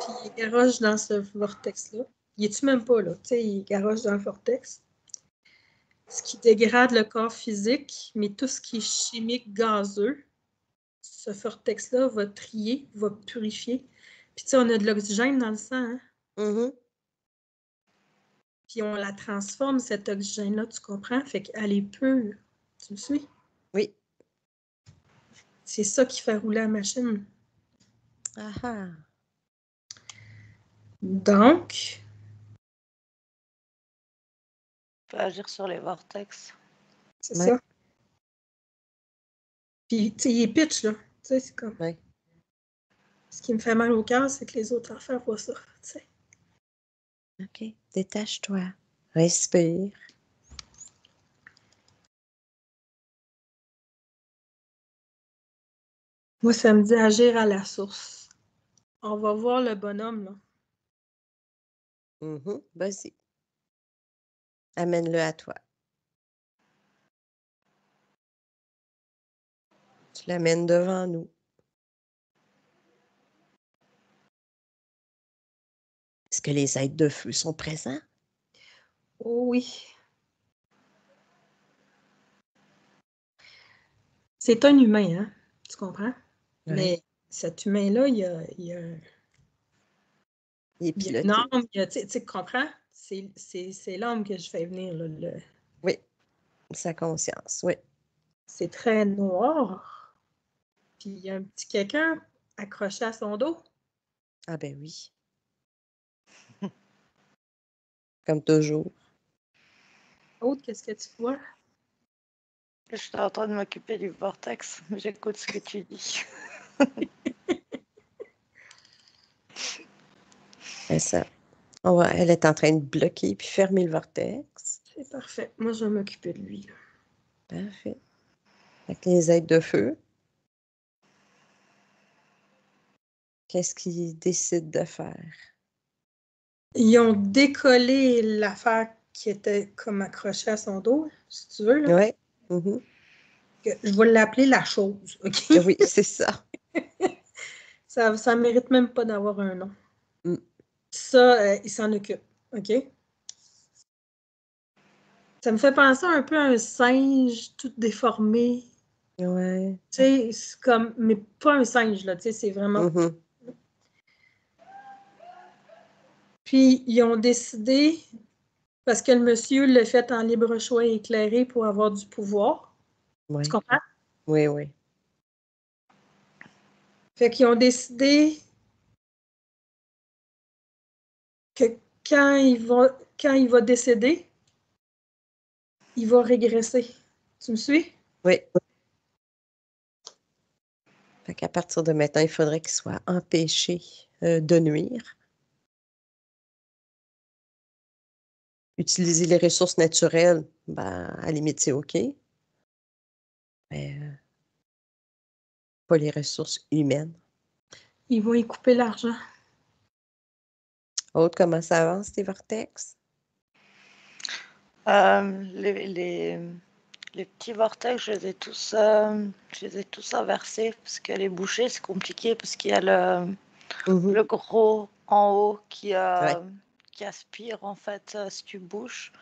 puis ils garogent dans ce vortex-là. Il est-tu même pas là? Tu sais, ils garogent dans le vortex. Ce qui dégrade le corps physique, mais tout ce qui est chimique gazeux, ce vortex-là va trier, va purifier. Puis tu sais, on a de l'oxygène dans le sang, hein? Mhm. Puis on la transforme, cet oxygène-là, tu comprends? Fait qu'elle est pure. Tu me suis? Oui. C'est ça qui fait rouler la machine. Ah ah. Donc, On peut agir sur les vortex. c'est Ouais. ça. Puis, tu sais, il est pitch, là. Tu sais, c'est comme... Ouais. Ce qui me fait mal au cœur, c'est que les autres enfants voient ça, tu sais. OK. Détache-toi. Respire. Moi, ça me dit agir à la source. On va voir le bonhomme, là. Mhm. Vas-y. Amène-le à toi. Tu l'amènes devant nous. Est-ce que les êtres de feu sont présents? Oh oui. C'est un humain, hein? Tu comprends? Oui. Mais cet humain-là, il y a Il est une piloté. âme, tu comprends? C'est l'âme que je fais venir, là. Oui. Sa conscience. Oui. C'est très noir. Puis il y a un petit quelqu'un accroché à son dos. Ah ben oui. Comme toujours. Autre, qu'est-ce que tu vois? Je suis en train de m'occuper du vortex. J'écoute ce que tu dis. C'est ça. Elle est en train de bloquer puis fermer le vortex. C'est parfait. Moi, je vais m'occuper de lui, là. Parfait. Avec les êtres de feu, qu'est-ce qu'ils décident de faire? Ils ont décollé l'affaire qui était comme accrochée à son dos, si tu veux, là. Oui. Mhm. Je vais l'appeler la chose, OK? Oui, c'est ça. Ça mérite même pas d'avoir un nom. Mm. Ça, il s'en occupe, OK? Ça me fait penser un peu à un singe tout déformé. Ouais. Tu sais, c'est comme, mais pas un singe, là, tu sais, c'est vraiment... Mhm. Puis, ils ont décidé, parce que le monsieur l'a fait en libre choix et éclairé pour avoir du pouvoir. Tu Oui. comprends? Oui, oui. Fait qu'ils ont décidé que quand il va décéder, il va régresser. Tu me suis? Oui. Fait qu'à partir de maintenant, il faudrait qu'il soit empêché de nuire. Utiliser les ressources naturelles, ben, à la limite, c'est OK. Mais pas les ressources humaines. Il va y couper l'argent. Autre, comment ça avance, tes vortex? Les petits vortex, je les ai tous inversés parce que les bouchées, c'est compliqué parce qu'il y a Mhm. le gros en haut Ouais. qui aspire en fait si tu bouches.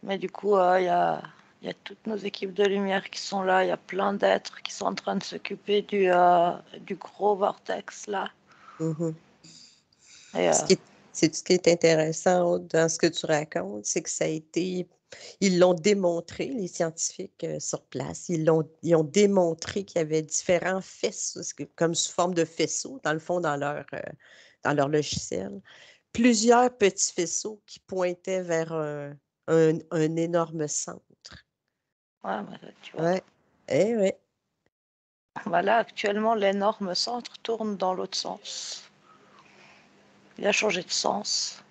Mais du coup, il y a Il y a toutes nos équipes de lumière qui sont là. Il y a plein d'êtres qui sont en train de s'occuper du gros vortex là. Mhm. Et, Ce qui est intéressant dans ce que tu racontes, c'est que ça a été. Ils l'ont démontré, les scientifiques sur place. Ils ont démontré qu'il y avait différents faisceaux, comme sous forme de faisceaux, dans le fond, dans leur logiciel. Plusieurs petits faisceaux qui pointaient vers un énorme centre. ouais, tu vois. Ouais. Eh oui. Voilà, actuellement, l'énorme centre tourne dans l'autre sens. Il a changé de sens.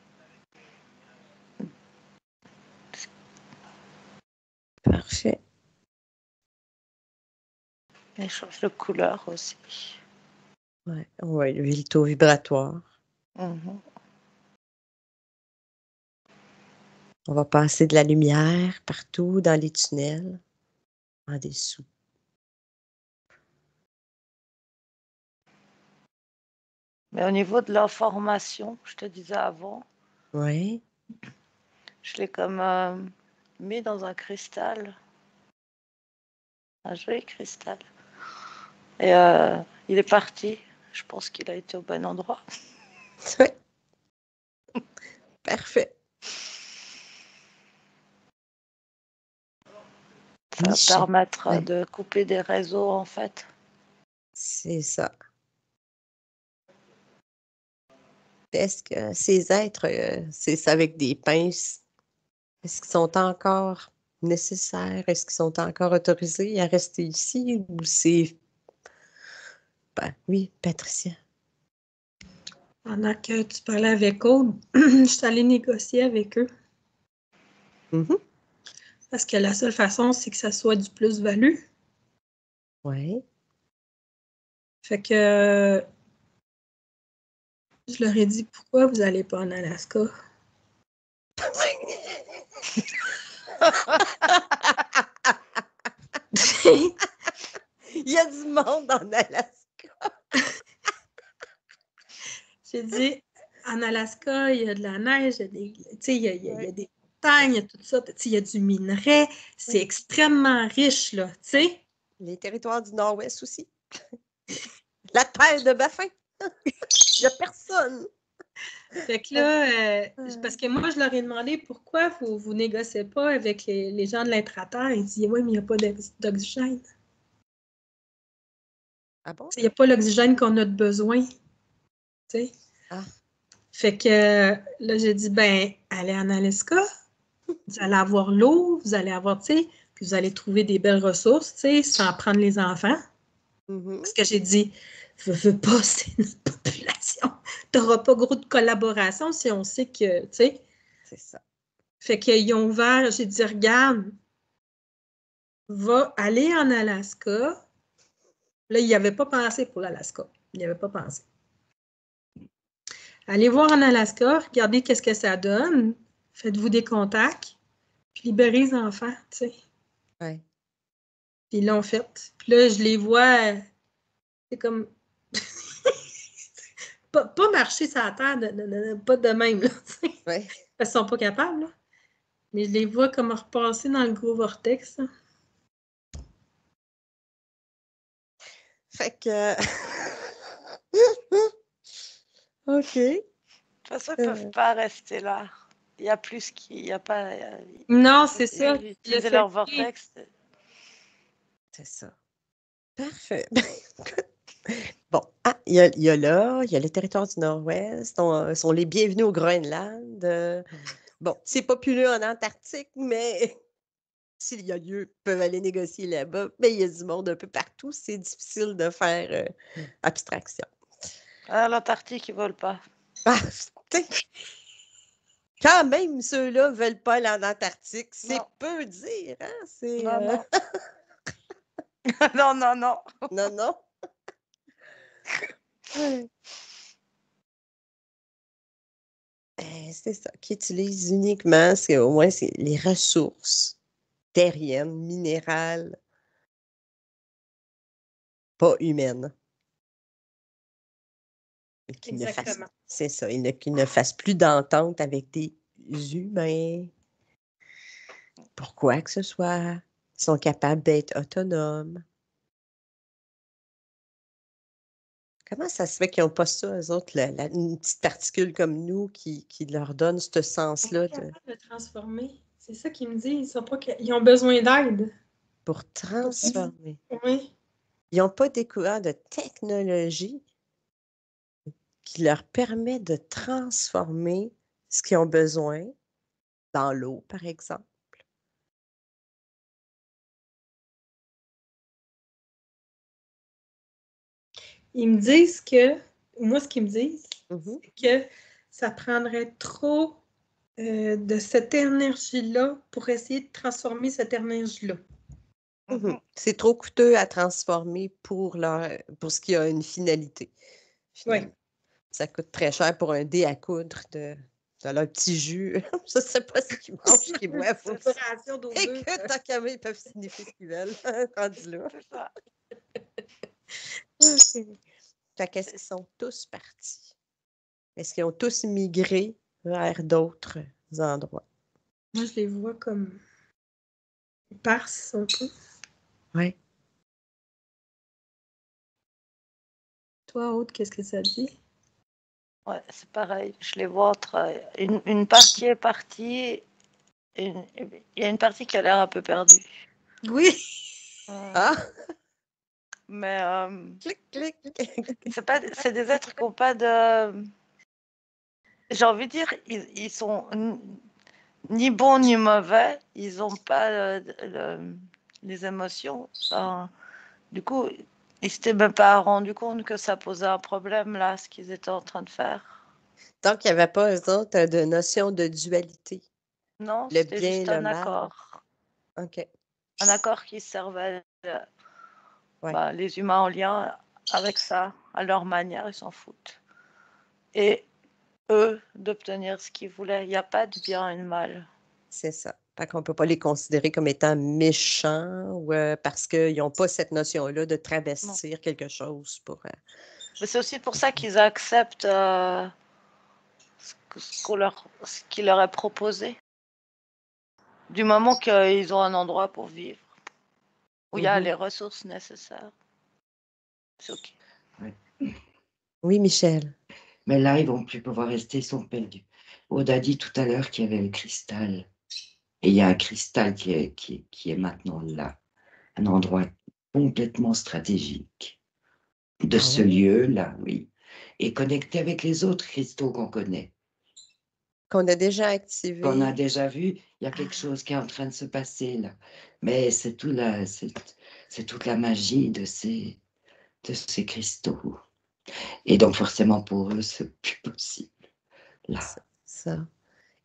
Parfait. Il change de couleur aussi. Ouais. Ouais, le taux vibratoire. Mhm. On va passer de la lumière partout dans les tunnels, en dessous. Mais au niveau de l'information, je te disais avant, Oui. je l'ai comme mis dans un cristal, un joli cristal. Et il est parti. Je pense qu'il a été au bon endroit. Oui. Parfait. Ça va Michel. permettre Ouais. de couper des réseaux, en fait. C'est ça. Est-ce que ces êtres, c'est avec des pinces, est-ce qu'ils sont encore nécessaires? Est-ce qu'ils sont encore autorisés à rester ici ou c'est... Ben, oui, Patricia. Pendant que tu parlais avec Aude, je suis allée négocier avec eux. Mhm. Parce que la seule façon, c'est que ça soit du plus-value. Oui. Fait que je leur ai dit, pourquoi vous n'allez pas en Alaska? Il y a du monde en Alaska. J'ai dit, en Alaska, il y a de la neige, il y a des montagnes, il y a tout ça. Il y a du minerai. C'est extrêmement riche, là, tu sais. Les territoires du Nord-Ouest aussi. La terre de Baffin. Il n'y a personne. Fait que là, parce que moi, je leur ai demandé pourquoi vous ne négociez pas avec les gens de l'intraterre. Ils disent, oui, mais il n'y a pas d'oxygène. Ah bon? Il n'y a pas l'oxygène qu'on a de besoin. T'sais. Ah. Fait que là, j'ai dit, ben, allez en Alaska, vous allez avoir l'eau, vous allez avoir, tu sais, puis vous allez trouver des belles ressources, tu sais, sans prendre les enfants. Mhm. Parce que j'ai dit, veux pas, c'est notre population. Tu n'auras pas gros de collaboration si on sait que, tu sais. C'est ça. Fait qu'ils ont ouvert, j'ai dit, regarde, va aller en Alaska. Là, il n'y avait pas pensé pour l'Alaska. Il n'y avait pas pensé. Allez voir en Alaska, regardez qu'est-ce que ça donne. Faites-vous des contacts, puis libérez les enfants, tu sais. Ouais. Puis ils l'ont fait. Puis là, je les vois, c'est comme... pas marcher sur la terre, pas de même, là, tu sais. Ouais. Parce qu'ils sont pas capables, là. Mais je les vois comme repasser dans le gros vortex, là. Fait que... OK. De toute façon, ils ne peuvent pas rester là. Il y a plus qu'il n'y a pas. Non, c'est ça. Utiliser leur vortex. C'est ça. Parfait. Bon, il y a le territoire du Nord-Ouest, sont les bienvenus au Groenland. Bon, c'est populeux en Antarctique, mais s'il y a lieu, ils peuvent aller négocier là-bas. Mais il y a du monde un peu partout. C'est difficile de faire abstraction. À l'Antarctique, ils ne veulent pas. Ah, quand même, ceux-là ne veulent pas aller en Antarctique, c'est peu dire, hein? C'est, non, non. non, non, non. non, non. C'est ça, qui utilise uniquement, c'est au moins c'est les ressources terriennes, minérales, pas humaines. Exactement. C'est ça, qu'ils ne fassent plus d'entente avec des humains. Pourquoi que ce soit? Ils sont capables d'être autonomes. Comment ça se fait qu'ils n'ont pas ça, eux autres, une petite particule comme nous qui leur donne ce Ils sont sens-là pas capables de transformer. C'est ça qu'ils me disent. Ils ont besoin d'aide. pour transformer? Oui. Ils n'ont pas découvert de technologie qui leur permet de transformer ce qu'ils ont besoin dans l'eau, par exemple. Ils me disent que, moi, ce qu'ils me disent, Mhm. c'est que ça prendrait trop de cette énergie-là pour essayer de transformer cette énergie-là. Mhm. C'est trop coûteux à transformer pour ce qui a une finalité, finalement. Oui. Ça coûte très cher pour un dé à coudre de leur petit jus. Je ne sais pas ce qu'ils mangent, qu'ils boivent C'est aussi. une ration d'eau dure. Écoute, tant qu'à moi, ils peuvent signifier ce qu'ils veulent. Rendu là. C'est ça. OK. Fait qu'est-ce qu'ils sont tous partis? Est-ce qu'ils ont tous migré vers d'autres endroits? Moi, je les vois comme parses un peu. Oui. Toi, Aude, qu'est-ce que ça dit? Ouais, c'est pareil. Je les vois entre une partie est partie, il y a une partie qui a l'air un peu perdue. Oui. Ah! Mais Clic, clic. c'est des êtres qui n'ont pas de. J'ai envie de dire, ils sont ni bons ni mauvais. Ils n'ont pas les émotions. Enfin, du coup, ils ne s'étaient même pas rendus compte que ça posait un problème là, ce qu'ils étaient en train de faire. Donc, il n'y avait pas, eux autres, de notion de dualité. Non, Le c'était bien, juste le un mal. accord. OK. Un accord qui servait Ouais. les humains en lien avec ça, à leur manière, ils s'en foutent. Et eux, d'obtenir ce qu'ils voulaient. Il n'y a pas de bien et de mal. C'est ça. Fait qu'on ne peut pas les considérer comme étant méchants ou parce qu'ils n'ont pas cette notion-là de Non. travestir quelque chose pour. Mais c'est aussi pour ça qu'ils acceptent ce qui leur est proposé. Du moment qu'ils ont un endroit pour vivre, où il y a les ressources nécessaires, c'est OK. Oui, Michel. Mais là, ils vont plus pouvoir rester, ils sont perdus. Aude a dit tout à l'heure qu'il y avait le cristal. Et il y a un cristal qui est maintenant là, un endroit complètement stratégique de Ah ce oui? lieu-là, oui. Et connecté avec les autres cristaux qu'on connaît. Qu'on a déjà Qu'on a activé. déjà vu, il y a quelque chose qui est en train de se passer là. Mais c'est toute la magie de ces cristaux. Et donc forcément pour eux, c'est plus possible. Là. C'est ça.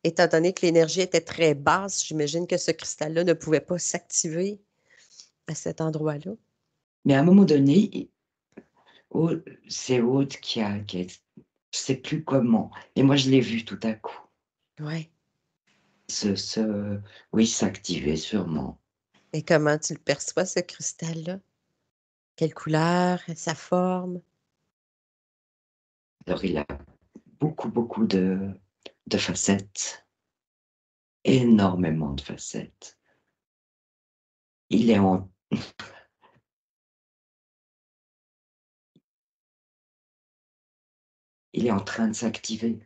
Étant donné que l'énergie était très basse, j'imagine que ce cristal-là ne pouvait pas s'activer à cet endroit-là. Mais à un moment donné, c'est Aude je ne sais plus comment. Et moi, je l'ai vu tout à coup. Oui. Oui, s'activer sûrement. Et comment tu le perçois, ce cristal-là? Quelle couleur, sa forme? Alors, il a beaucoup de facettes. Énormément de facettes. Il est en... il est en train de s'activer.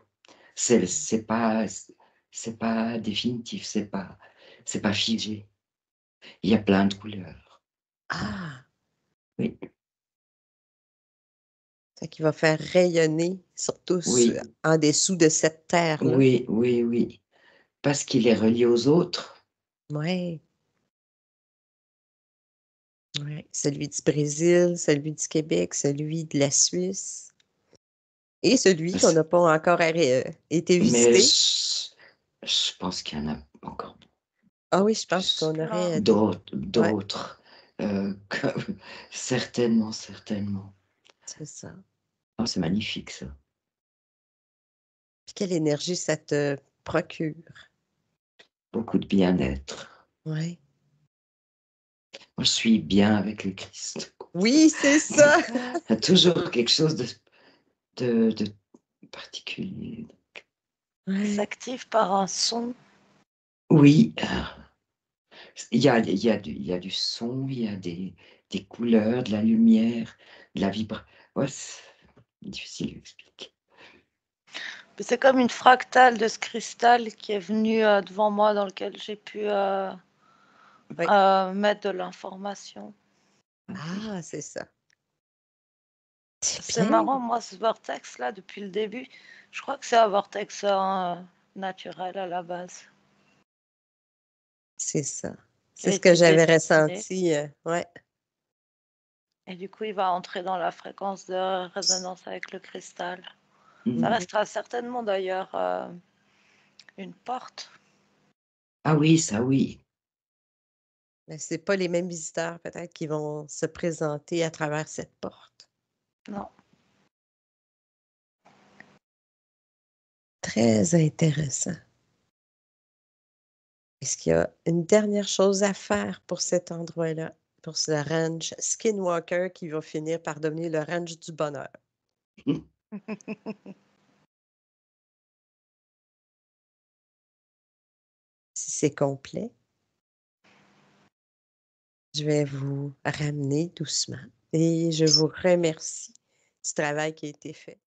C'est pas définitif, c'est pas figé. Il y a plein de couleurs. Ah! Oui, Fait qu'il va faire rayonner, surtout oui, en dessous de cette terre-là. oui. Parce qu'il est relié aux autres. Oui. Ouais. Celui du Brésil, celui du Québec, celui de la Suisse et celui qu'on n'a pas encore été Mais visité. je pense qu'il y en a encore Ah oui, je pense qu'on aurait Ouais, d'autres. Certainement. c'est ça. Oh, c'est magnifique ça. Puis quelle énergie ça te procure. Beaucoup de bien-être. Oui. Moi, je suis bien avec le Christ. Oui, c'est ça. Il y a toujours quelque chose de particulier. Ils Ouais. s'activent par un son. Oui, il y a du son, il y a des couleurs, de la lumière, de la vibration. Ouais, c'est difficile à expliquer. C'est comme une fractale de ce cristal qui est venu devant moi dans lequel j'ai pu Oui. mettre de l'information. Ah, c'est ça. C'est C'est bien. marrant, moi, ce vortex-là, depuis le début, je crois que c'est un vortex naturel à la base. C'est ça. Il C'est a ce que été j'avais dessiné. ressenti. Ouais. Et du coup, il va entrer dans la fréquence de résonance avec le cristal. Ça Mhm. restera certainement d'ailleurs une porte. Ah oui, ça oui. Mais c'est pas les mêmes visiteurs peut-être qui vont se présenter à travers cette porte. Non. Très intéressant. Est-ce qu'il y a une dernière chose à faire pour cet endroit-là, pour ce ranch Skinwalker qui va finir par devenir le ranch du bonheur? Si c'est complet, je vais vous ramener doucement et je vous remercie du travail qui a été fait.